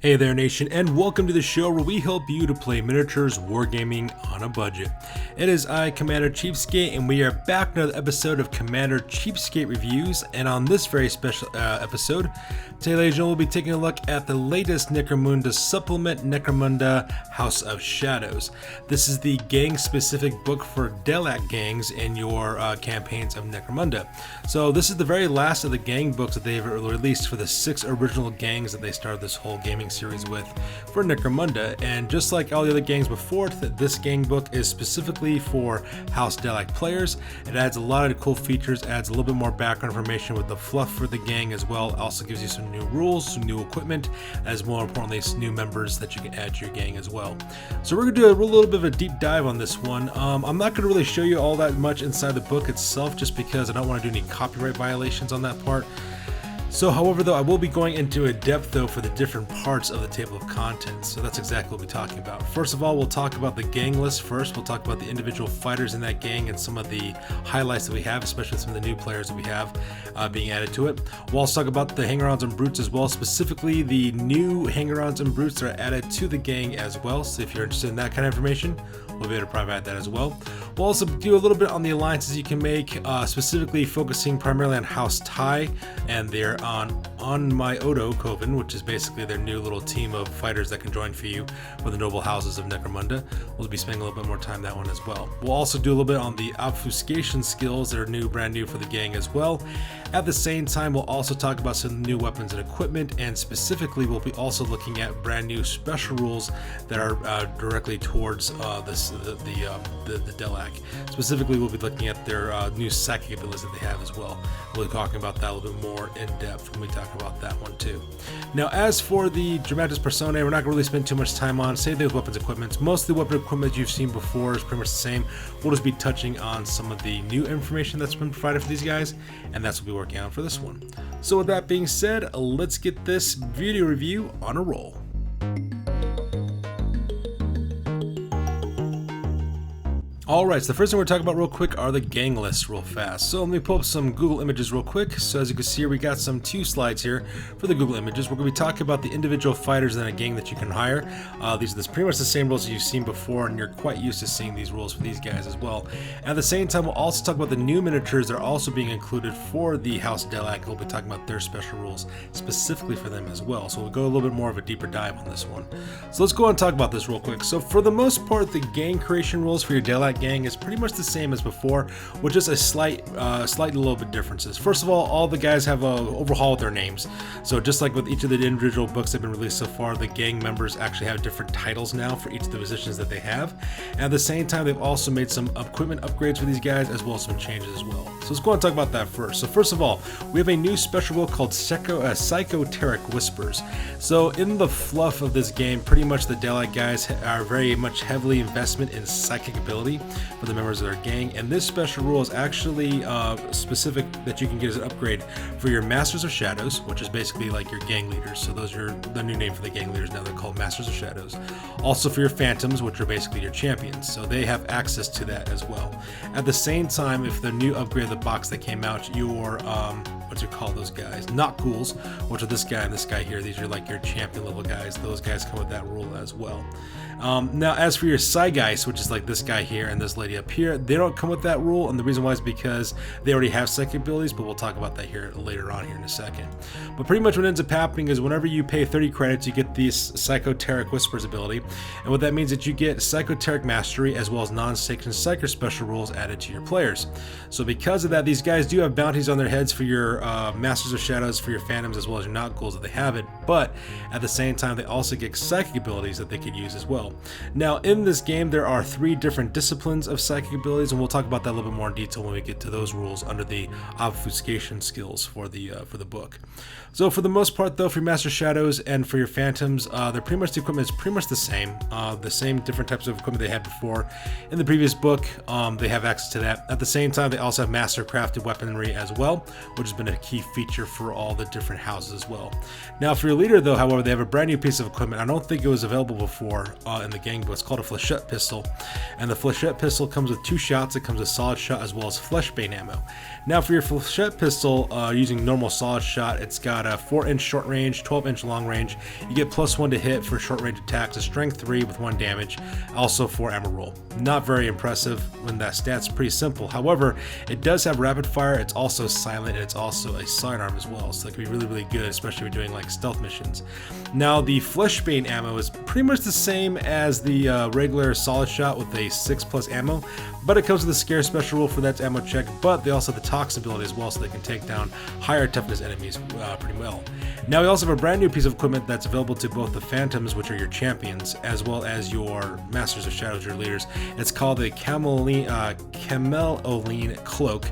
Hey there nation, and welcome to the show where we help you to play miniatures wargaming on a budget. It is I, Commander Cheapskate, and we are back with another episode of Commander Cheapskate Reviews. And on this very special episode, today ladies and gentlemen, we'll be taking a look at the latest Necromunda supplement, Necromunda House of Shadows. This is the gang-specific book for Delac gangs in your campaigns of Necromunda. So this is the very last of the gang books that they've released for the 6 original gangs that they started this whole gaming series with for Necromunda. And just like all the other gangs before it, this gang book is specifically for House Delac players. It adds a lot of cool features, adds a little bit more background information with the fluff for the gang as well. Also gives you some new rules, some new equipment, as more importantly some new members that you can add to your gang as well. So we're going to do a little bit of a deep dive on this one. I'm not going to really show you all that much inside the book itself just because I don't want to do any copyright violations on that part. So, however, though, I will be going into a depth, though, for the different parts of the table of contents. So that's exactly what we'll be talking about. First of all, we'll talk about the gang list first. We'll talk about the individual fighters in that gang and some of the highlights that we have, especially some of the new players that we have being added to it. We'll also talk about the Hanger Ons and Brutes as well, specifically the new Hanger Ons and Brutes that are added to the gang as well. So if you're interested in that kind of information, we'll be able to provide that as well. We'll also do a little bit on the alliances you can make, specifically focusing primarily on House Tai and their on My Odo Coven, which is basically their new little team of fighters that can join for you for the noble houses of Necromunda. We'll be spending a little bit more time on that one as well. We'll also do a little bit on the Obfuscation skills that are brand new for the gang as well. At the same time, we'll also talk about some new weapons and equipment, and specifically we'll be also looking at brand new special rules that are directly towards the Delac. Specifically, we'll be looking at their new psychic abilities that they have as well. We'll be talking about that a little bit more in depth when we talk about that one too. Now, as for the Dramatis Personae, we're not going to really spend too much time on. Same thing with weapons equipment. Most of the weapon equipment you've seen before is pretty much the same. We'll just be touching on some of the new information that's been provided for these guys, and that's what we'll be working on for this one. So with that being said, let's get this video review on a roll. Alright, so the first thing we're talking about real quick are the gang lists real fast. So let me pull up some Google images real quick. So as you can see here, we got some 2 slides here for the Google images. We're going to be talking about the individual fighters in a gang that you can hire. These are pretty much the same rules that you've seen before, and you're quite used to seeing these rules for these guys as well. At the same time, we'll also talk about the new miniatures that are also being included for the House Delac. We'll be talking about their special rules specifically for them as well. So we'll go a little bit more of a deeper dive on this one. So let's go on and talk about this real quick. So for the most part, the gang creation rules for your Delac gang is pretty much the same as before, with just a slight little bit differences. First of all the guys have a overhaul with their names. So just like with each of the individual books that have been released so far, the gang members actually have different titles now for each of the positions that they have. And at the same time, they've also made some equipment upgrades for these guys, as well as some changes as well. So let's go and talk about that first. So first of all, we have a new special rule called Psychoteric Whispers. So in the fluff of this game, pretty much the Delac guys are very much heavily investment in psychic ability for the members of their gang, and this special rule is actually specific that you can get as an upgrade for your Masters of Shadows, which is basically like your gang leaders. So those are the new name for the gang leaders now. They're called Masters of Shadows. Also for your Phantoms, which are basically your champions. So they have access to that as well. At the same time, if the new upgrade of the box that came out, your what you call those guys, not ghouls, which are this guy and this guy here. These are like your champion level guys. Those guys come with that rule as well. Now, as for your Psygeist, which is like this guy here and this lady up here, they don't come with that rule, and the reason why is because they already have psychic abilities, but we'll talk about that here later on here in a second. But pretty much what ends up happening is whenever you pay 30 credits, you get this Psychoteric Whispers ability, and what that means is that you get Psychoteric Mastery as well as non-sanctioned Psyker special rules added to your players. So because of that, these guys do have bounties on their heads for your Masters of Shadows, for your Phantoms, as well as your not ghouls that they have it, but at the same time, they also get psychic abilities that they could use as well. Now, in this game, there are 3 different disciplines of psychic abilities, and we'll talk about that a little bit more in detail when we get to those rules under the obfuscation skills for the book. So for the most part, though, for your Master Shadows and for your Phantoms, they're pretty much, the equipment is pretty much the same different types of equipment they had before in the previous book. They have access to that. At the same time, they also have master crafted weaponry as well, which has been a key feature for all the different houses as well. Now for your leader though, however, they have a brand new piece of equipment. I don't think it was available before in the gang book. It's called a flechette pistol, and the flechette pistol comes with 2 shots. It comes with solid shot as well as fleshbane ammo. Now for your flechette pistol, using normal solid shot, it's got a 4-inch short range, 12-inch long range. You get +1 to hit for short range attacks, a strength 3 with 1 damage, also 4 ammo roll. Not very impressive when that stat's pretty simple. However, it does have rapid fire, it's also silent, and it's also a sidearm as well, so that can be really, really good, especially if you're doing like stealth missions. Now the fleshbane ammo is pretty much the same as the regular solid shot with a 6+ ammo, but it comes with a scare special rule for that ammo check, but they also have the tox ability as well, so they can take down higher toughness enemies pretty well. Now we also have a brand new piece of equipment that's available to both the Phantoms, which are your champions, as well as your Masters of Shadows, your leaders. It's called the Cameloline Cloak.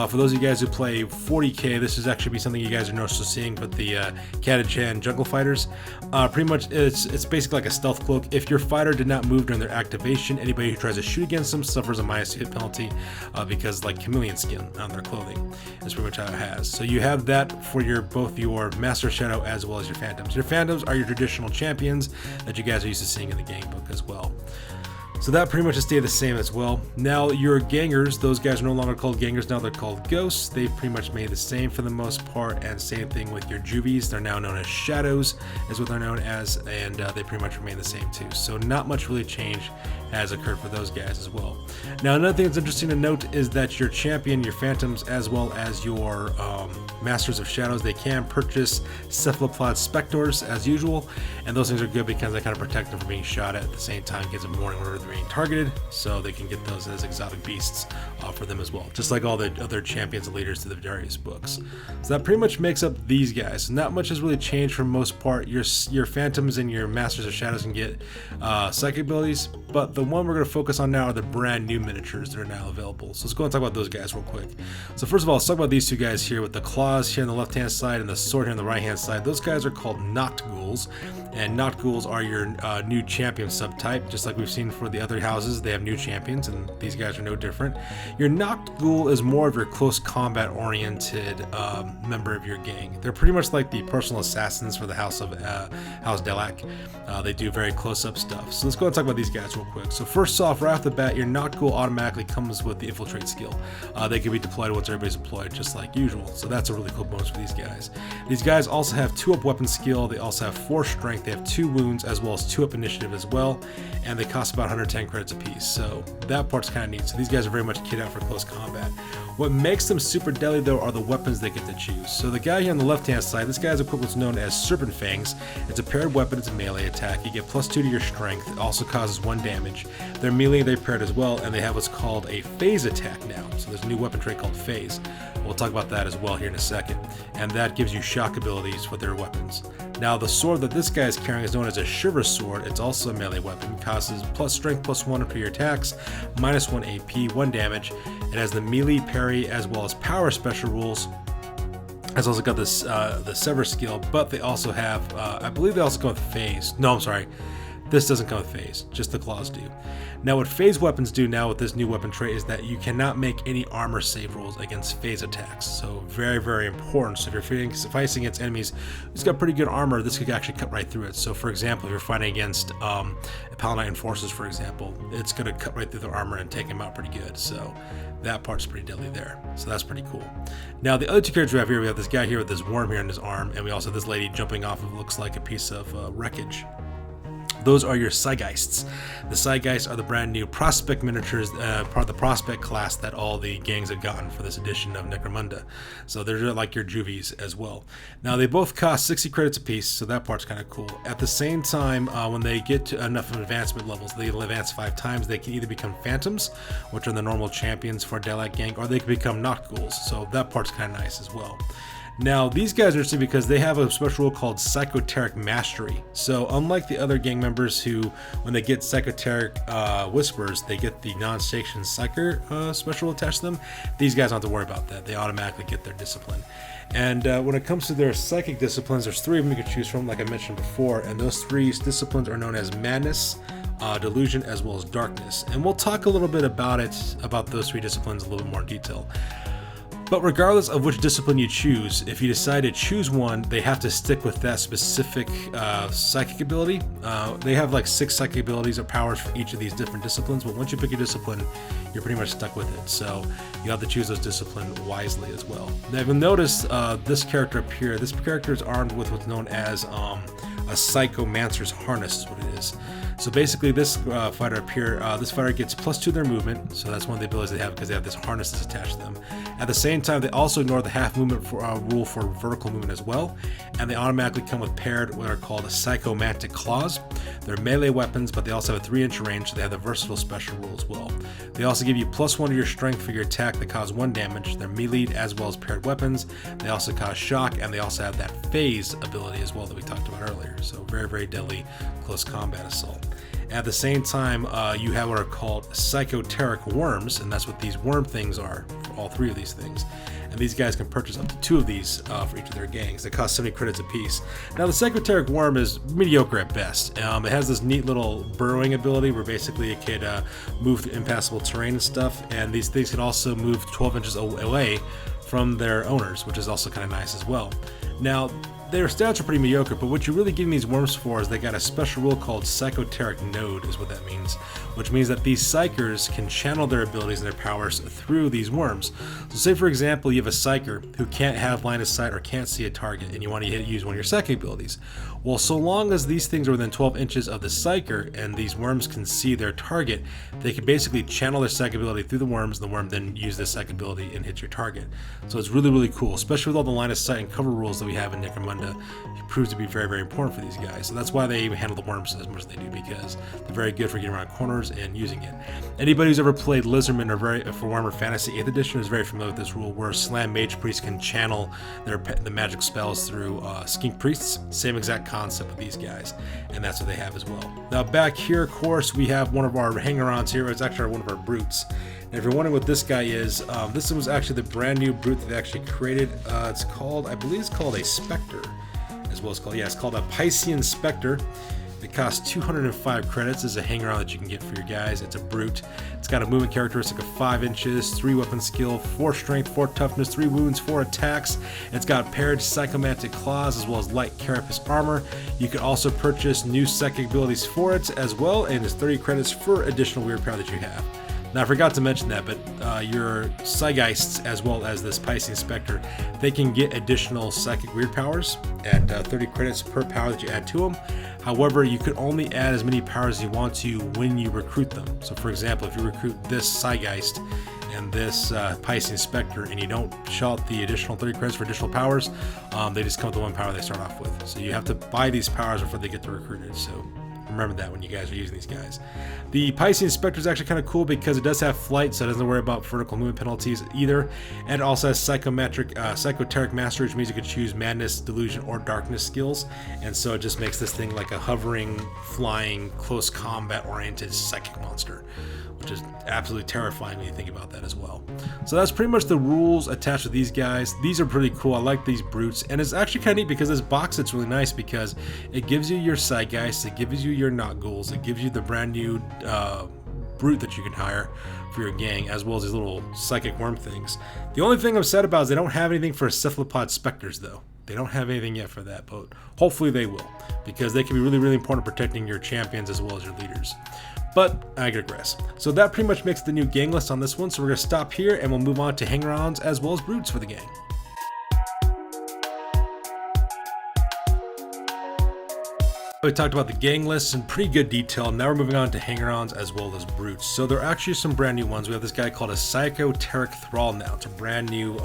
For those of you guys who play 40k, this is actually be something you guys are noticed seeing with the Catachan Jungle Fighters. Pretty much it's basically like a stealth cloak. If your fighter did not move during their activation, anybody who tries to shoot against them suffers a -2 hit penalty because like chameleon skin on their clothing. That's pretty much how it has. So you have that for both your Master Shadow as well as your Phantoms. Your Phantoms are your traditional champions that you guys are used to seeing in the game book as well. So that pretty much has stayed the same as well. Now your gangers, those guys are no longer called gangers, now they're called ghosts. They've pretty much made the same for the most part, and same thing with your juvies. They're now known as shadows, is what they're known as, and they pretty much remain the same too. So not much really change has occurred for those guys as well. Now another thing that's interesting to note is that your champion, your Phantoms, as well as your Masters of Shadows, they can purchase cephalopod specters as usual, and those things are good because they kind of protect them from being shot at the same time, gives them warning whenever they're being targeted, so they can get those as exotic beasts for them as well, just like all the other champions and leaders to the various books. So that pretty much makes up these guys. Not much has really changed for the most part. Your Phantoms and your Masters of Shadows can get psychic abilities, but the one we're going to focus on now are the brand new miniatures that are now available. So let's go and talk about those guys real quick. So first of all, let's talk about these two guys here with the claws here on the left hand side and the sword here on the right hand side. Those guys are called Noct Ghouls, and Noct Ghouls are your new champion subtype. Just like we've seen for the other houses, they have new champions, and these guys are no different. Your Noct Ghoul is more of your close combat oriented member of your gang. They're pretty much like the personal assassins for the House Delak. They do very close up stuff. So let's go and talk about these guys real quick. So first off, right off the bat, your Noct Ghoul automatically comes with the infiltrate skill. They can be deployed once everybody's deployed, just like usual. So that's a really cool bonus for these guys. These guys also have 2-up weapon skill. They also have 4 strength. They have 2 wounds as well as 2-up initiative as well, and they cost about 110 credits apiece. So that part's kind of neat. So these guys are very much kitted out for close combat. What makes them super deadly though are the weapons they get to choose. So the guy here on the left hand side, this guy's equipped what's known as Serpent Fangs. It's a paired weapon, it's a melee attack. You get +2 to your strength. It also causes 1 damage. They're melee, they're paired as well, and they have what's called a phase attack now. So there's a new weapon trait called phase. We'll talk about that as well here in a second. And that gives you shock abilities with their weapons. Now the sword that this guy is carrying is known as a Shiver Sword. It's also a melee weapon. Causes strength +1 to your attacks, -1 AP, 1 damage. It has the melee, parry, as well as power special rules. It's also got this the Sever skill, but they also have, I believe they also come with phase. No, I'm sorry. This doesn't come with phase, just the claws do. Now what phase weapons do now with this new weapon trait is that you cannot make any armor save rolls against phase attacks. So very, very important. So if you're fighting against enemies who's got pretty good armor, this could actually cut right through it. So for example, if you're fighting against Paladin forces, for example, it's going to cut right through their armor and take them out pretty good. So that part's pretty deadly there. So that's pretty cool. Now the other 2 characters we have here, we have this guy here with this worm here in his arm, and we also have this lady jumping off of what looks like a piece of wreckage. Those are your Psygeists. The Psygeists are the brand new Prospect miniatures, part of the Prospect class that all the gangs have gotten for this edition of Necromunda. So they're like your juvies as well. Now they both cost 60 credits apiece, so that part's kind of cool. At the same time, when they get to enough advancement levels, they advance 5 times, they can either become Phantoms, which are the normal champions for a Delak gang, or they can become Noct Ghouls. So that part's kind of nice as well. Now, these guys are interesting because they have a special rule called Psychoteric Mastery. So, unlike the other gang members who, when they get Psychoteric Whispers, they get the non-sanctioned Psyker special attached to them, these guys don't have to worry about that. They automatically get their discipline. And when it comes to their psychic disciplines, there's 3 of them you can choose from, like I mentioned before, and those 3 disciplines are known as Madness, Delusion, as well as Darkness. And we'll talk a little bit about those 3 disciplines a little more in detail. But regardless of which discipline you choose, if you decide to choose one, they have to stick with that specific psychic ability. They have like 6 psychic abilities or powers for each of these different disciplines, but once you pick your discipline, you're pretty much stuck with it. So you have to choose those disciplines wisely as well. Now, if you'll notice this character up here, this character is armed with what's known as a Psychomancer's harness is what it is. So basically this fighter up here, this fighter gets +2 to their movement, so that's one of the abilities they have because they have this harness that's attached to them. At the same time, they also ignore the half movement rule for vertical movement as well, and they automatically come with paired what are called Psychomantic claws. They're melee weapons, but they also have a 3-inch range, so they have the versatile special rule as well. They also give you +1 to your strength for your attack that cause 1 damage. They're melee as well as paired weapons. They also cause shock, and they also have that phase ability as well that we talked about earlier. So very, very deadly close combat assault. At the same time, you have what are called Psychoteric worms, and that's what these worm things are for all 3 of these things. And these guys can purchase up to 2 of these for each of their gangs. They cost 70 credits apiece. Now the Psychoteric worm is mediocre at best. It has this neat little burrowing ability where basically it could move through impassable terrain and stuff, and these things can also move 12 inches away from their owners, which is also kind of nice as well. Now, their stats are pretty mediocre, but what you're really getting these worms for is they got a special rule called Psychoteric Node, is what that means, which means that these psychers can channel their abilities and their powers through these worms. So say for example you have a psyker who can't have line of sight or can't see a target, and you want to use one of your psychic abilities. Well, so long as these things are within 12 inches of the psyker and these worms can see their target, they can basically channel their psychic ability through the worms, and the worm then use this psychic ability and hit your target. So it's really, really cool, especially with all the line of sight and cover rules that we have in Necromunda. It proves to be very, very important for these guys. So that's why they handle the worms as much as they do, because they're very good for getting around corners and using it. Anybody who's ever played Lizardman or for Warhammer Fantasy 8th Edition is very familiar with this rule, where Slam Mage Priests can channel the magic spells through Skink Priests. Same exact concept with these guys, and that's what they have as well. Now back here, of course, we have one of our Hanger Ons here. It's actually one of our brutes. And if you're wondering what this guy is, this was actually the brand new brute that they actually created. It's called, I believe it's called a Spectre, as well as called, yeah, it's called a Piscean Spectre. It costs 205 credits. This is a hanger on that you can get for your guys. It's a brute. It's got a movement characteristic of 5 inches, 3 weapon skill, 4 strength, 4 toughness, 3 wounds, 4 attacks. It's got paired psychomantic claws as well as light carapace armor. You can also purchase new psychic abilities for it as well, and it's 30 credits for additional weird power that you have. Now, I forgot to mention that, but your Psygeists, as well as this Piscean Spectre, they can get additional psychic weird powers at 30 credits per power that you add to them. However, you could only add as many powers as you want to when you recruit them. So, for example, if you recruit this Psygeist and this Piscean Spectre, and you don't shell out the additional 30 credits for additional powers, they just come with the 1 power they start off with. So you have to buy these powers before they get recruited. So remember that when you guys are using these guys. The Piscean Spectre is actually kind of cool because it does have flight, so it doesn't worry about vertical movement penalties either. And it also has Psychoteric Mastery, which means you could choose Madness, Delusion, or Darkness skills. And so it just makes this thing like a hovering, flying, close combat-oriented psychic monster, which is absolutely terrifying when you think about that as well. So that's pretty much the rules attached to these guys. These are pretty cool. I like these brutes, and it's actually kind of neat because this box set's really nice because it gives you your Psygeists, it gives you your Not Ghouls, it gives you the brand new brute that you can hire for your gang, as well as these little psychic worm things. The only thing I'm sad about is they don't have anything for Cephalopod Spectres though. They don't have anything yet for that, but hopefully they will, because they can be really, really important protecting your champions as well as your leaders. But I digress. So that pretty much makes the new gang list on this one. So we're going to stop here and we'll move on to Hanger Ons as well as brutes for the gang. We talked about the gang lists in pretty good detail. Now we're moving on to Hanger Ons as well as brutes. So there are actually some brand new ones. We have this guy called a Psychoteric Thrall now. It's a brand new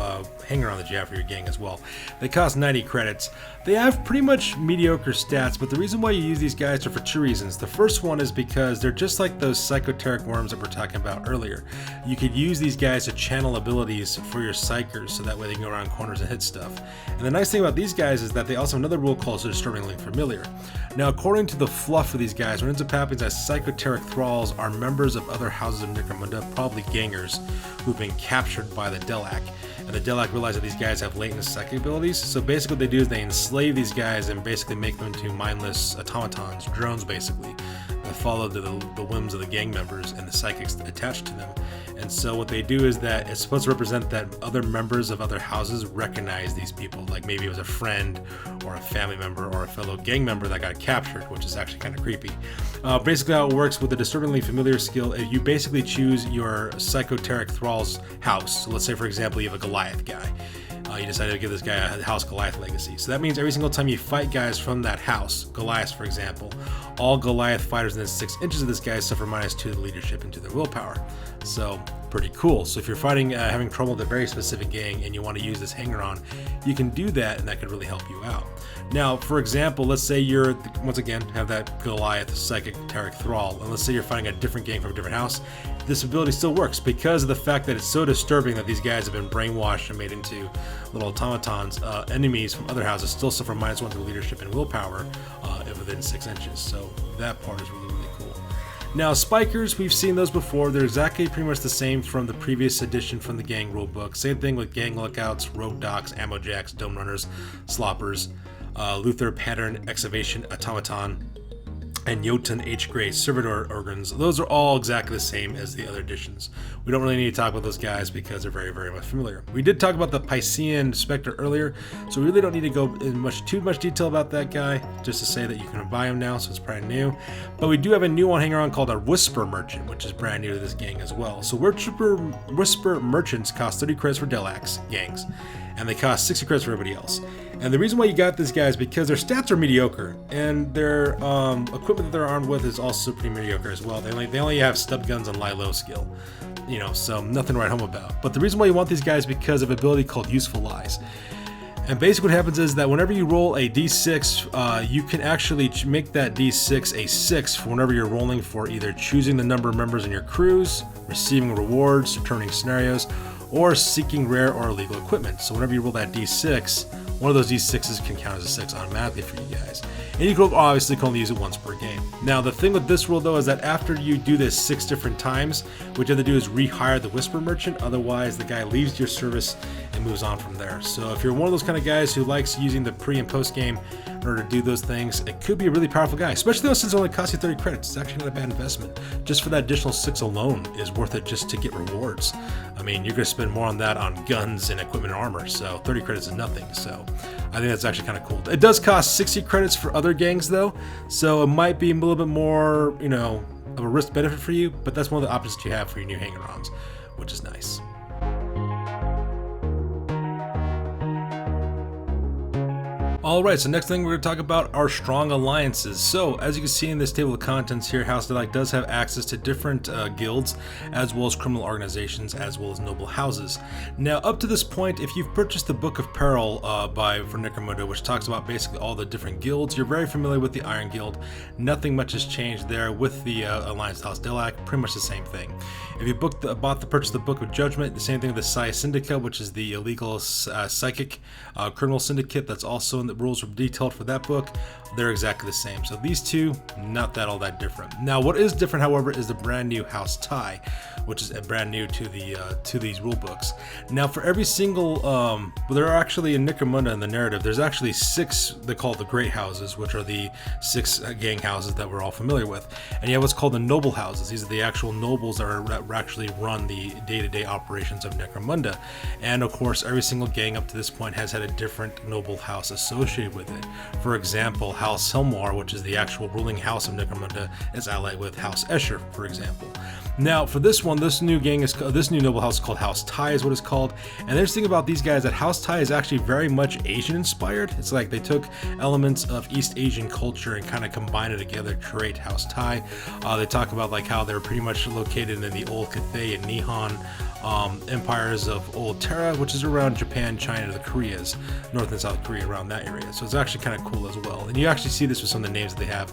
Hanger On that you have for your gang as well. They cost 90 credits. They have pretty much mediocre stats, but the reason why you use these guys are for 2 reasons. The first one is because they're just like those Psychoteric worms that we're talking about earlier. You could use these guys to channel abilities for your psychers, so that way they can go around corners and hit stuff. And the nice thing about these guys is that they also have another rule called Disturbingly Familiar. Now, according to the fluff of these guys, what ends up happening is that Psychoteric Thralls are members of other houses of Necromunda, probably gangers, who've been captured by the Delac. And the Delac realize that these guys have latent psychic abilities, so basically what they do is they enslave these guys and basically make them into mindless automatons, drones basically, that follow the whims of the gang members and the psychics attached to them. And so what they do is that it's supposed to represent that other members of other houses recognize these people, like maybe it was a friend or a family member or a fellow gang member that got captured, which is actually kind of creepy. Basically how it works with the disturbingly familiar skill, you basically choose your Psychoteric thrall's house. So let's say, for example, you have a Goliath guy. You decided to give this guy a House Goliath legacy. So that means every single time you fight guys from that house, Goliath for example, all Goliath fighters within 6 inches of this guy suffer -2 to the leadership and to their willpower. So pretty cool. So if you're fighting, having trouble with a very specific gang and you want to use this Hanger On, you can do that, and that could really help you out. Now, for example, let's say you're, once again, have that Goliath Psychoteric thrall, and let's say you're fighting a different gang from a different house. This ability still works because of the fact that it's so disturbing that these guys have been brainwashed and made into little automatons. Enemies from other houses still suffer -1 to leadership and willpower within 6 inches. So that part is really, really cool. Now, spikers, we've seen those before. They're exactly pretty much the same from the previous edition from the gang rulebook. Same thing with gang lookouts, rogue docks, ammo jacks, dome runners, sloppers, Luther pattern excavation automaton, and Jotun H. Gray servitor organs. Those are all exactly the same as the other editions. We don't really need to talk about those guys because they're very, very much familiar. We did talk about the Piscean Spectre earlier, so we really don't need to go in too much detail about that guy, just to say that you can buy him now, so it's brand new. But we do have a new one Hanger On called a Whisper Merchant, which is brand new to this gang as well. So Whisper Merchants cost 30 credits for Delax gangs, and they cost 60 credits for everybody else. And the reason why you got this guy is because their stats are mediocre, and their equipment that they're armed with is also pretty mediocre as well. They only have stub guns and lie low skill, you know, so nothing to write home about. But the reason why you want these guys is because of an ability called Useful Lies. And basically what happens is that whenever you roll a d6, you can actually make that d6 a 6 for whenever you're rolling for either choosing the number of members in your crews, receiving rewards, returning scenarios, or seeking rare or illegal equipment. So whenever you roll that d6, one of those d6s can count as a 6 automatically for you guys. And you can obviously only use it once per game. Now the thing with this rule though is that after you do this 6 different times, what you have to do is rehire the Whisper Merchant, otherwise the guy leaves your service and moves on from there. So if you're one of those kind of guys who likes using the pre and post game in order to do those things, it could be a really powerful guy, especially though since it only costs you 30 credits. It's actually not a bad investment. Just for that additional 6 alone is worth it just to get rewards. I mean, you're going to spend more on that on guns and equipment and armor, so 30 credits is nothing. So I think that's actually kind of cool. It does cost 60 credits for other gangs though, so it might be a little bit more, you know, of a risk benefit for you, but that's one of the options you have for your new Hanger Ons, which is nice. Alright, so next thing we're going to talk about are strong alliances. So, as you can see in this table of contents here, House Delac does have access to different guilds, as well as criminal organizations, as well as noble houses. Now, up to this point, if you've purchased the Book of Peril for Necromunda, which talks about basically all the different guilds, you're very familiar with the Iron Guild. Nothing much has changed there with the Alliance House Delac, pretty much the same thing. If you purchased the Book of Judgment, the same thing with the Psi Syndicate, which is the illegal psychic criminal syndicate that's also in the rules are detailed for that book. They're exactly the same. So these two, not all that different. Now, what is different, however, is the brand new House Ty, which is brand new to these rule books. Now, for every single, there are actually in Necromunda in the narrative, there's actually 6 they call the Great Houses, which are the 6 gang houses that we're all familiar with, and you have what's called the Noble Houses. These are the actual nobles that actually run the day-to-day operations of Necromunda, and of course, every single gang up to this point has had a different noble house associated with it. For example, House Helmar, which is the actual ruling house of Necromunda, is allied with House Escher, for example. Now, for this one, this new noble house is called House Tai, is what it's called. And the interesting about these guys that House Tai is actually very much Asian inspired. It's like they took elements of East Asian culture and kind of combined it together to create House Tai. They talk about like how they're pretty much located in the old Cathay and Nihon empires of Old Terra, which is around Japan, China, the Koreas, North and South Korea, around that area. So it's actually kind of cool as well. And you actually see this with some of the names that they have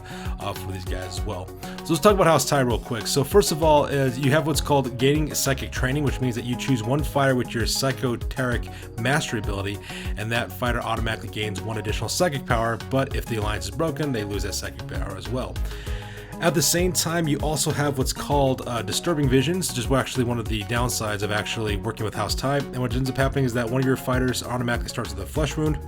for these guys as well. So let's talk about House Tai real quick. So first of all, you have what's called gaining psychic training, which means that you choose one fighter with your Psychoteric mastery ability, and that fighter automatically gains 1 additional psychic power, but if the alliance is broken, they lose that psychic power as well. At the same time, you also have what's called disturbing visions, which is actually one of the downsides of actually working with House Tai. And what ends up happening is that one of your fighters automatically starts with a flesh wound,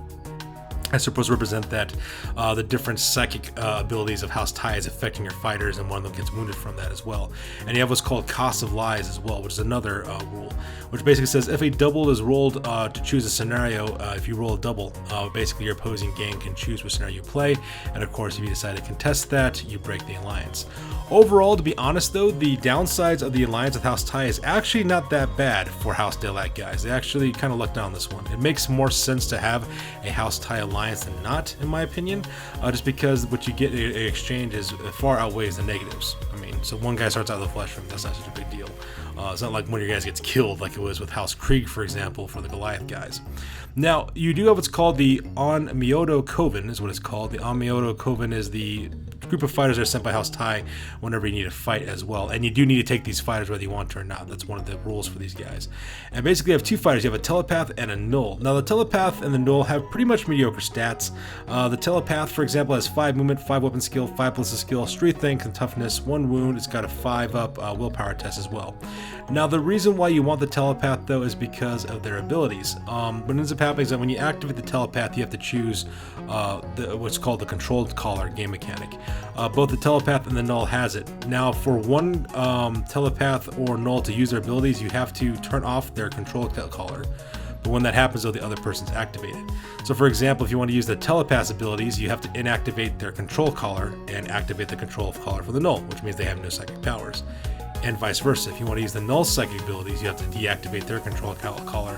That's supposed to represent that the different psychic abilities of House Tai is affecting your fighters, and one of them gets wounded from that as well. And you have what's called Cost of Lies as well, which is another rule, which basically says if a double is rolled to choose a scenario, if you roll a double, basically your opposing gang can choose which scenario you play, and of course if you decide to contest that, you break the alliance. Overall, to be honest though, the downsides of the alliance with House Tai is actually not that bad for House Delac guys. They actually kind of lucked out on this one. It makes more sense to have a House Tai alliance than not, in my opinion, just because what you get in exchange is far outweighs the negatives. I mean, so one guy starts out of the flesh room, that's not such a big deal. It's not like one of your guys gets killed like it was with House Krieg, for example, for the Goliath guys. Now, you do have what's called the On-Myoto Coven, is what it's called. The On-Myoto Coven is the group of fighters that are sent by House Tai whenever you need to fight as well. And you do need to take these fighters whether you want to or not. That's one of the rules for these guys. And basically you have two fighters. You have a telepath and a null. Now the telepath and the null have pretty much mediocre stats. The telepath, for example, has 5 movement, 5 weapon skill, 5 ballistic skill, strength and toughness, 1 wound. It's got a 5-up willpower test as well. Now the reason why you want the telepath though is because of their abilities. What ends up happening is that when you activate the telepath, you have to choose what's called the controlled collar game mechanic. Both the telepath and the null has it. Now for one telepath or null to use their abilities, you have to turn off their controlled collar. But when that happens though, the other person's activated. So for example, if you want to use the telepath's abilities, you have to inactivate their control collar and activate the control collar for the null, which means they have no psychic powers. And vice versa. If you want to use the null psychic abilities, you have to deactivate their control collar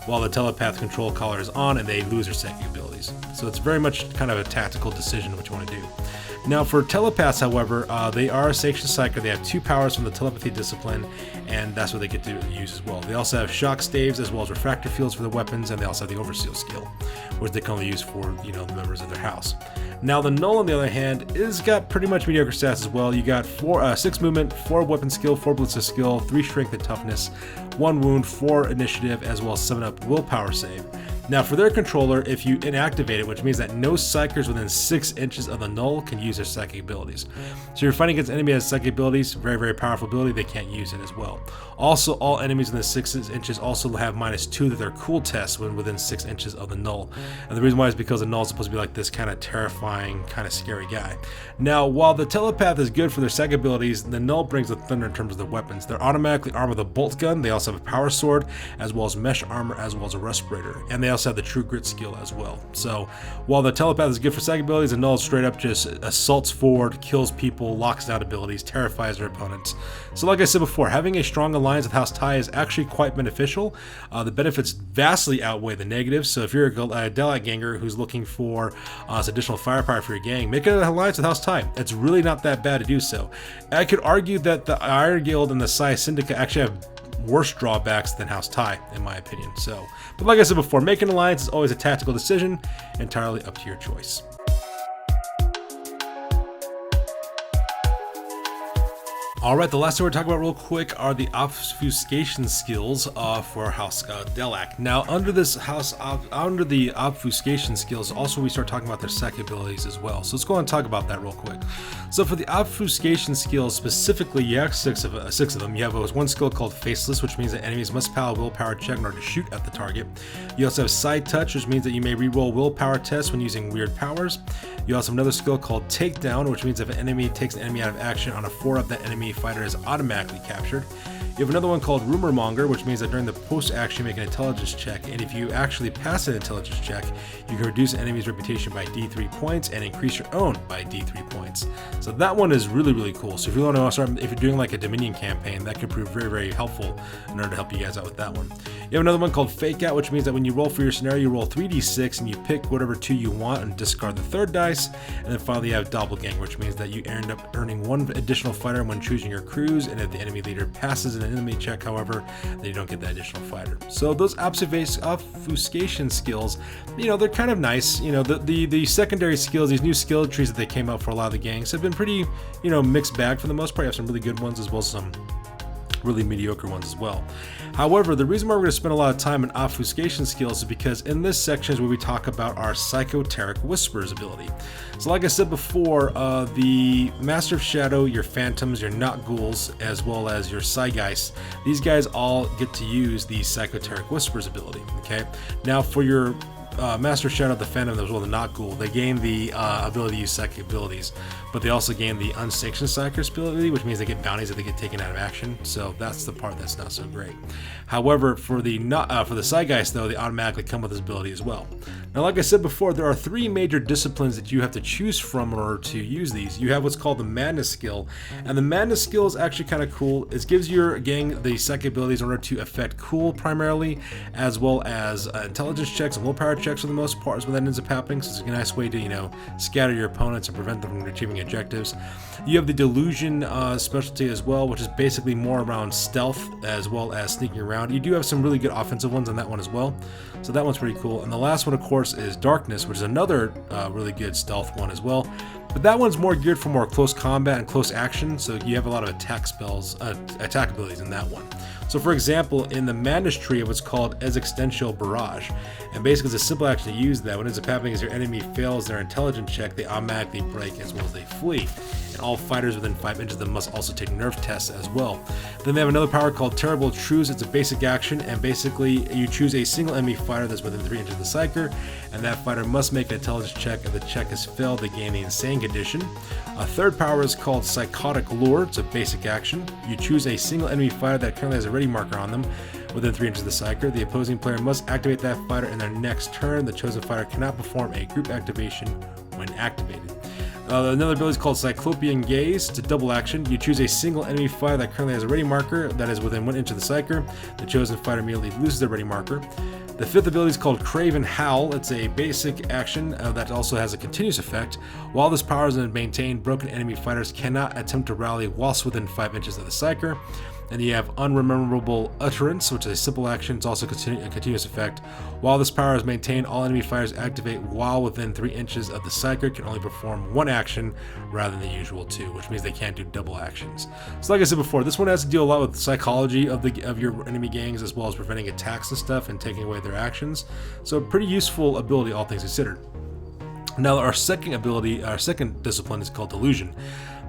while the telepath control collar is on and they lose their psychic abilities. So it's very much kind of a tactical decision what you want to do. Now for telepaths, however, they are a sanctioned psyker. They have 2 powers from the telepathy discipline, and that's what they get to use as well. They also have shock staves as well as refractor fields for the weapons, and they also have the overseal skill, which they can only use for, you know, the members of their house. Now the null, on the other hand, is got pretty much mediocre stats as well. You got 6 movement, 4 weapon skill, 4 ballistic skill, 3 strength and toughness, 1 wound, 4 initiative, as well as 7-up willpower save. Now for their controller, if you inactivate it, which means that no psychers within 6 inches of the null can use their psychic abilities. So you're fighting against an enemy that has psychic abilities, very, very powerful ability, they can't use it as well. Also, all enemies within 6 inches also have -2 to their cool test when within 6 inches of the null. And the reason why is because the null is supposed to be like this kind of terrifying, kind of scary guy. Now, while the telepath is good for their psychic abilities, the null brings the thunder in terms of their weapons. They're automatically armed with a bolt gun, they also have a power sword, as well as mesh armor, as well as a respirator. And they also have the true grit skill as well. So while the telepath is good for psychic abilities, the null straight up just assaults forward, kills people, locks down abilities, terrifies their opponents. So like I said before, having a strong alliance with House Tai is actually quite beneficial. The benefits vastly outweigh the negatives. So if you're a Delac ganger who's looking for some additional firepower for your gang, make an alliance with House Tai. It's really not that bad to do so. I could argue that the Iron Guild and the Psi Syndicate actually have worse drawbacks than House Tai, in my opinion. So, but like I said before, making an alliance is always a tactical decision, entirely up to your choice. Alright, the last thing we're talking about real quick are the obfuscation skills for House Delac. Now, under the obfuscation skills, also we start talking about their psychic abilities as well. So let's go and talk about that real quick. So for the obfuscation skills specifically, you have six of them. You have one skill called Faceless, which means that enemies must fail a willpower check in order to shoot at the target. You also have Side Touch, which means that you may reroll willpower tests when using weird powers. You also have another skill called Takedown, which means if an enemy takes an enemy out of action on a 4-up, that enemy fighter is automatically captured. You have another one called Rumor Monger, which means that during the post-action you make an intelligence check, and if you actually pass an intelligence check, you can reduce an enemy's reputation by D3 points and increase your own by D3 points. So that one is really, really cool. So if you want to start, if you're doing like a Dominion campaign, that could prove very, very helpful in order to help you guys out with that one. You have another one called Fake Out, which means that when you roll for your scenario, you roll 3d6 and you pick whatever 2 you want and discard the 3rd dice. And then finally you have Doppelganger, which means that you end up earning 1 additional fighter when choosing your crews, and if the enemy leader passes an enemy check, however, then you don't get that additional fighter. So those obfuscation skills, you know, they're kind of nice. You know, the secondary skills, these new skill trees that they came out for a lot of the gangs have been pretty, you know, mixed bag for the most part. You have some really good ones as well as some really mediocre ones as well. However, the reason why we're going to spend a lot of time on obfuscation skills is because in this section is where we talk about our Psychoteric Whispers ability. So like I said before, the Master of Shadow, your Phantoms, your Not Ghouls, as well as your Psygeists, these guys all get to use the Psychoteric Whispers ability, okay? Now for your Master Shadow of the Phantom, that was one of the not ghoul, they gain the ability to use psychic abilities, but they also gain the unsanctioned psychic ability, which means they get bounties if they get taken out of action. So that's the part that's not so great. However, for the Zeitgeist though, they automatically come with this ability as well. Now, like I said before, there are 3 major disciplines that you have to choose from in order to use these. You have what's called the Madness skill, and the Madness skill is actually kind of cool. It gives your gang the psychic abilities in order to affect cool primarily, as well as intelligence checks and willpower checks for the most part is what that ends up happening. So it's a nice way to, scatter your opponents and prevent them from achieving objectives. You have the Delusion specialty as well, which is basically more around stealth as well as sneaking around. You do have some really good offensive ones on that one as well, so that one's pretty cool. And the last one, of course, is Darkness, which is another really good stealth one as well. But that one's more geared for more close combat and close action, so you have a lot of attack spells, attack abilities in that one. So for example, in the Madness tree, what's called Existential Barrage, and basically it's a simple action to use that. What ends up happening is your enemy fails their intelligence check, they automatically break as well as they flee. And all fighters within 5 inches of them must also take nerf tests as well. Then they have another power called Terrible Truths. It's a basic action, and basically you choose a single enemy fighter that's within 3 inches of the Psyker, and that fighter must make an intelligence check. If the check is failed, they gain the Insane condition. A third power is called Psychotic Lure. It's a basic action. You choose a single enemy fighter that currently has a ready marker on them within 3 inches of the Psyker. The opposing player must activate that fighter in their next turn. The chosen fighter cannot perform a group activation when activated. Another ability is called Cyclopean Gaze. It's a double action. You choose a single enemy fighter that currently has a ready marker that is within 1 inch of the Psyker. The chosen fighter immediately loses their ready marker. The fifth ability is called Craven Howl. It's a basic action that also has a continuous effect. While this power is maintained, broken enemy fighters cannot attempt to rally whilst within 5 inches of the Psyker. And you have Unrememberable Utterance, which is a simple action. It's also a continuous effect. While this power is maintained, all enemy fighters activate while within 3 inches of the Psyker can only perform 1 action rather than the usual 2, which means they can't do double actions. So like I said before, this one has to deal a lot with psychology of your enemy gangs, as well as preventing attacks and stuff and taking away their actions. So pretty useful ability, all things considered. Now our second discipline is called Delusion.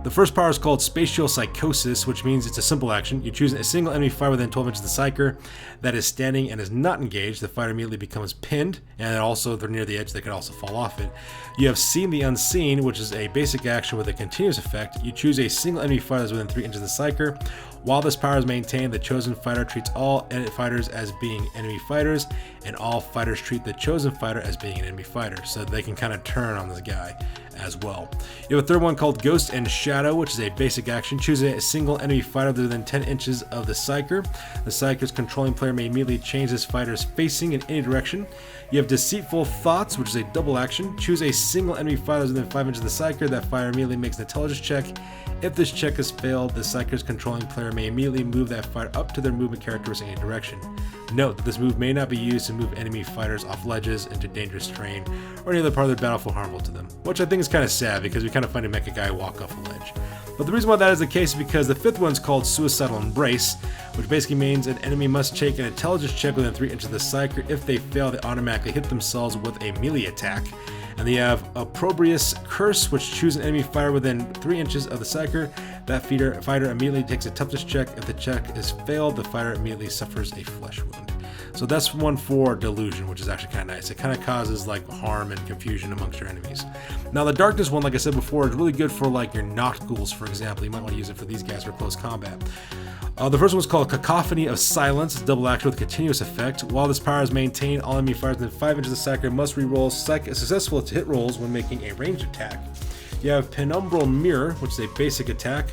The first power is called Spatial Psychosis, which means it's a simple action. You choose a single enemy fighter within 12 inches of the Psyker that is standing and is not engaged. The fighter immediately becomes pinned, and also if they're near the edge, they could also fall off it. You have Seen the Unseen, which is a basic action with a continuous effect. You choose a single enemy fighter that's within 3 inches of the Psyker. While this power is maintained, the chosen fighter treats all fighters as being enemy fighters, and all fighters treat the chosen fighter as being an enemy fighter, so they can kind of turn on this guy as well. You have a third one called Ghost and Shadow, which is a basic action. Choose a single enemy fighter within 10 inches of the Psyker. The Psyker's controlling player may immediately change this fighter's facing in any direction. You have Deceitful Thoughts, which is a double action. Choose a single enemy fighter within 5 inches of the Psyker. That fighter immediately makes an intelligence check. If this check is failed, the Psyker's controlling player may immediately move that fighter up to their movement characteristic in any direction. Note that this move may not be used to move enemy fighters off ledges into dangerous terrain or any other part of the battlefield harmful to them, which I think is kind of sad because we kind of find to make a guy walk off a ledge. But the reason why that is the case is because the fifth one is called Suicidal Embrace, which basically means an enemy must take an intelligence check within 3 inches of the Psyker. If they fail, they automatically hit themselves with a melee attack. And they have Opprobrious Curse, which chooses an enemy fighter within 3 inches of the Psyker. That fighter immediately takes a toughness check. If the check is failed, the fighter immediately suffers a flesh wound. So that's one for Delusion, which is actually kind of nice. It kind of causes like harm and confusion amongst your enemies. Now the Darkness one, like I said before, is really good for like your Nacht Ghouls, for example. You might want to use it for these guys for close combat. The first one is called Cacophony of Silence. It's a double action with continuous effect. While this power is maintained, all enemy fighters within 5 inches of the Psyker must reroll successful hit rolls when making a ranged attack. You have Penumbral Mirror, which is a basic attack.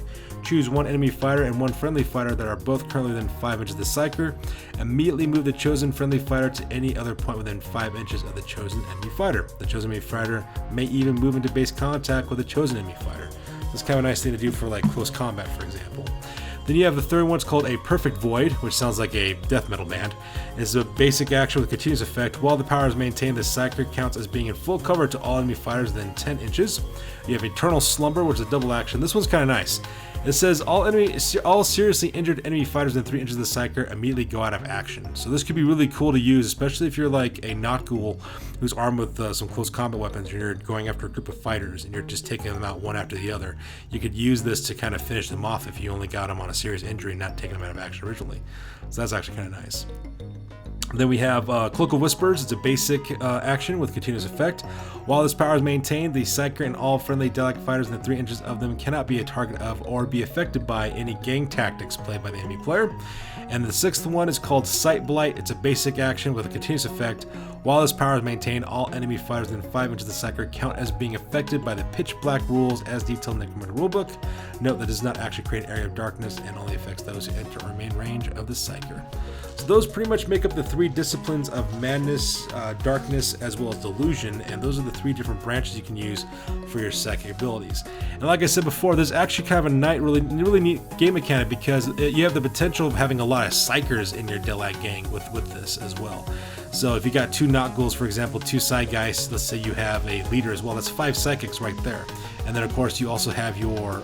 Choose one enemy fighter and one friendly fighter that are both currently within 5 inches of the Psyker. Immediately move the chosen friendly fighter to any other point within 5 inches of the chosen enemy fighter. The chosen enemy fighter may even move into base contact with the chosen enemy fighter. This is kind of a nice thing to do for like close combat, for example. Then you have the third one, it's called A Perfect Void, which sounds like a death metal band. It's a basic action with continuous effect. While the power is maintained, the Psyker counts as being in full cover to all enemy fighters within 10 inches. You have Eternal Slumber, which is a double action. This one's kind of nice. It says all seriously injured enemy fighters within 3 inches of the Psyker immediately go out of action. So this could be really cool to use, especially if you're like a Nacht Ghoul who's armed with some close combat weapons and you're going after a group of fighters and you're just taking them out one after the other. You could use this to kind of finish them off if you only got them on a serious injury and not taking them out of action originally. So that's actually kind of nice. Then we have Cloak of Whispers. It's a basic action with continuous effect. While this power is maintained, the Psyker and all friendly Dalek fighters within 3 inches of them cannot be a target of or be affected by any gang tactics played by the enemy player. And the 6th one is called Sight Blight. It's a basic action with a continuous effect. While this power is maintained, all enemy fighters within 5 inches of the Psyker count as being affected by the pitch black rules as detailed in the Necromunda rulebook. Note that does not actually create an area of darkness and only affects those who enter or remain range of the Psyker. So those pretty much make up the 3 disciplines of madness, darkness, as well as delusion, and those are the 3 different branches you can use for your psychic abilities. And like I said before, there's actually kind of a really neat game mechanic because you have the potential of having a lot of psychers in your Dalek gang with this as well. So if you got 2 Not Ghouls, for example, 2 Psy Guys, let's say you have a leader as well, that's 5 psychics right there. And then of course you also have your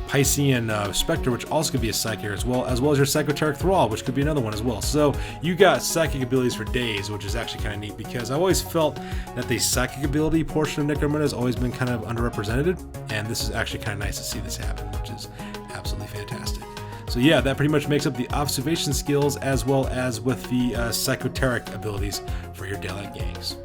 Piscean Spectre, which also could be a psychic as well as your Psychoteric Thrall, which could be another one as well. So you got psychic abilities for days, which is actually kind of neat because I've always felt that the psychic ability portion of Necromunda has always been kind of underrepresented, and this is actually kind of nice to see this happen, which is absolutely fantastic. So yeah, that pretty much makes up the observation skills as well as with the Psychoteric abilities for your Dalek gangs.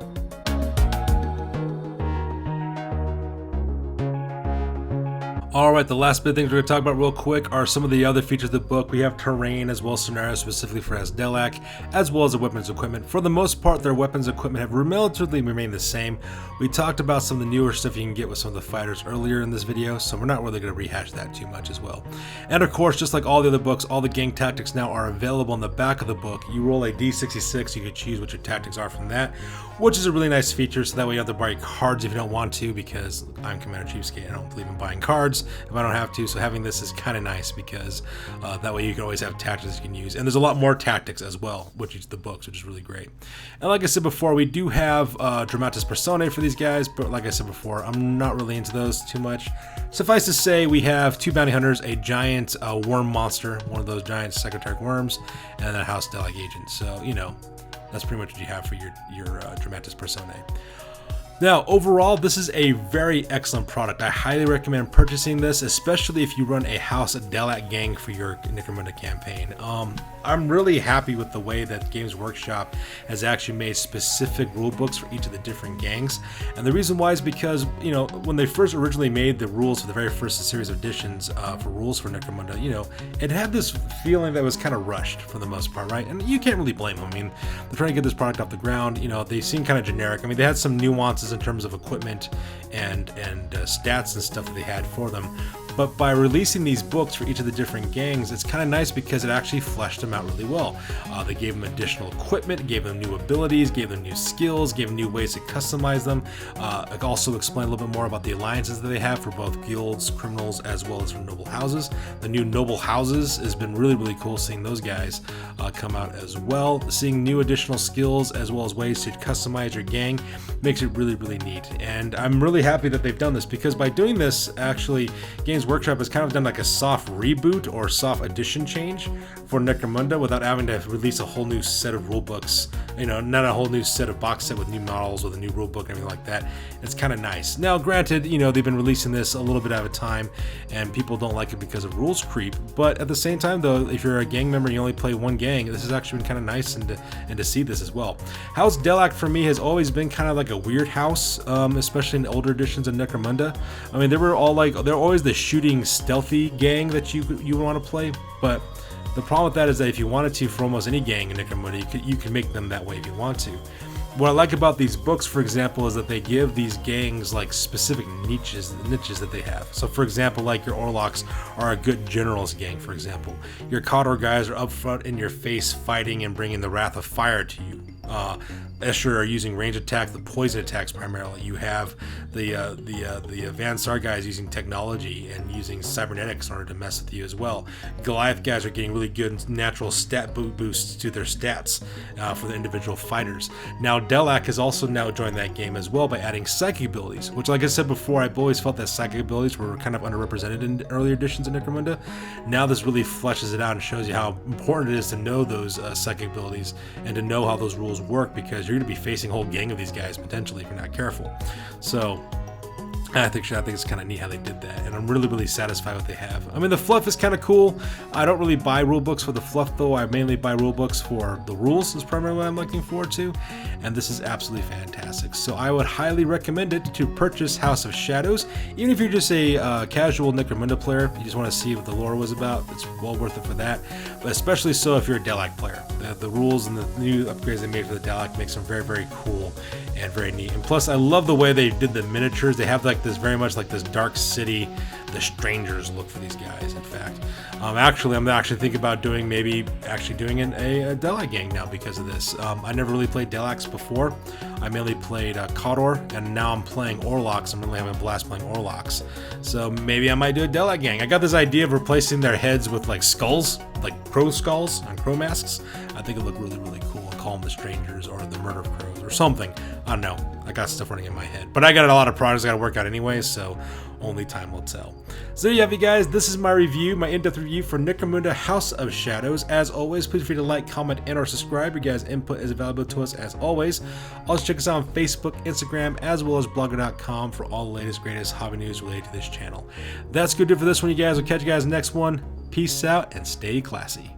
Alright, the last bit of things we're going to talk about real quick are some of the other features of the book. We have terrain as well as scenarios specifically for Dalek, as well as the weapons equipment. For the most part, their weapons equipment have relatively remained the same. We talked about some of the newer stuff you can get with some of the fighters earlier in this video, so we're not really going to rehash that too much as well. And of course, just like all the other books, all the gang tactics now are available on the back of the book. You roll a D66, you can choose what your tactics are from that, which is a really nice feature, so that way you don't have to buy cards if you don't want to, because I'm Commander Cheapskate, I don't believe in buying cards if I don't have to, so having this is kind of nice because that way you can always have tactics you can use. And there's a lot more tactics as well, which is the books, which is really great. And like I said before, we do have Dramatis Personae for these guys, but like I said before, I'm not really into those too much. Suffice to say, we have 2 bounty hunters, a giant worm monster, one of those giant psychoteric worms, and a House Dalek agent. So, you know, that's pretty much what you have for your Dramatis Personae. Now, overall, this is a very excellent product. I highly recommend purchasing this, especially if you run a House Dalek gang for your Necromunda campaign. I'm really happy with the way that Games Workshop has actually made specific rule books for each of the different gangs. And the reason why is because, you know, when they first originally made the rules for the very first series of editions for rules for Necromunda, you know, it had this feeling that was kind of rushed for the most part, right? And you can't really blame them. I mean, they're trying to get this product off the ground. You know, they seem kind of generic. I mean, they had some nuances in terms of equipment and stats and stuff that they had for them. But by releasing these books for each of the different gangs, it's kind of nice because it actually fleshed them out really well. They gave them additional equipment, gave them new abilities, gave them new skills, gave them new ways to customize them. It also explained a little bit more about the alliances that they have for both guilds, criminals, as well as for noble houses. The new noble houses has been really, really cool seeing those guys come out as well. Seeing new additional skills as well as ways to customize your gang makes it really, really neat. And I'm really happy that they've done this because by doing this, actually, Games Workshop has kind of done like a soft reboot or soft edition change for Necromunda without having to release a whole new set of rule books. You know, not a whole new set of box set with new models with a new rule book and everything like that. It's kind of nice. Now, granted, you know, they've been releasing this a little bit at a time and people don't like it because of rules creep. But at the same time, though, if you're a gang member and you only play one gang, this has actually been kind of nice and to see this as well. House Dalek for me has always been kind of like a weird house, especially in older editions of Necromunda. I mean, they're always the shooting stealthy gang that you would want to play, but the problem with that is that if you wanted to for almost any gang in Necromunda, you can make them that way if you want to. What I like about these books, for example, is that they give these gangs like specific niches that they have. So for example, like your Orlocks are a good generals gang, for example. Your Condor guys are up front in your face fighting and bringing the wrath of fire to you. Escher are using range attacks, the poison attacks primarily. You have the Vansar guys using technology and using cybernetics in order to mess with you as well. Goliath guys are getting really good natural stat boosts to their stats for the individual fighters. Now Dalek has also now joined that game as well by adding psychic abilities, which, like I said before, I've always felt that psychic abilities were kind of underrepresented in earlier editions of Necromunda. Now this really fleshes it out and shows you how important it is to know those psychic abilities and to know how those rules work, because you're going to be facing a whole gang of these guys potentially if you're not careful. So I think it's kind of neat how they did that, and I'm really satisfied with what they have. I mean, the fluff is kind of cool. I don't really buy rule books for the fluff, though. I mainly buy rule books for the rules, is primarily what I'm looking forward to, and this is absolutely fantastic. So I would highly recommend it to purchase House of Shadows. Even if you're just a casual Necromunda player, you just want to see what the lore was about, it's well worth it for that. But especially so if you're a Delac player. The rules and the new upgrades they made for the Delac makes them very cool and very neat. And plus, I love the way they did the miniatures. They have like this very much like this dark city, the strangers look for these guys. In fact, I'm actually thinking about doing a Delac gang now because of this. I never really played Delacs before. I mainly played Kodor, and now I'm playing Orlocks. I'm really having a blast playing Orlocks. So maybe I might do a Delac gang. I got this idea of replacing their heads with like skulls, like crow skulls and crow masks. I think it look really cool. I'll call them the Strangers or the Murder of Crows or something. I don't know. I got stuff running in my head, but I got a lot of projects I got to work out anyway, so only time will tell. So there you have it, guys. This is my review, my in-depth review for Necromunda House of Shadows. As always, please feel free to like, comment, and or subscribe. Your guys' input is available to us as always. Also check us out on Facebook, Instagram, as well as blogger.com for all the latest, greatest hobby news related to this channel. That's good for this one, you guys. I'll catch you guys next one. Peace out and stay classy.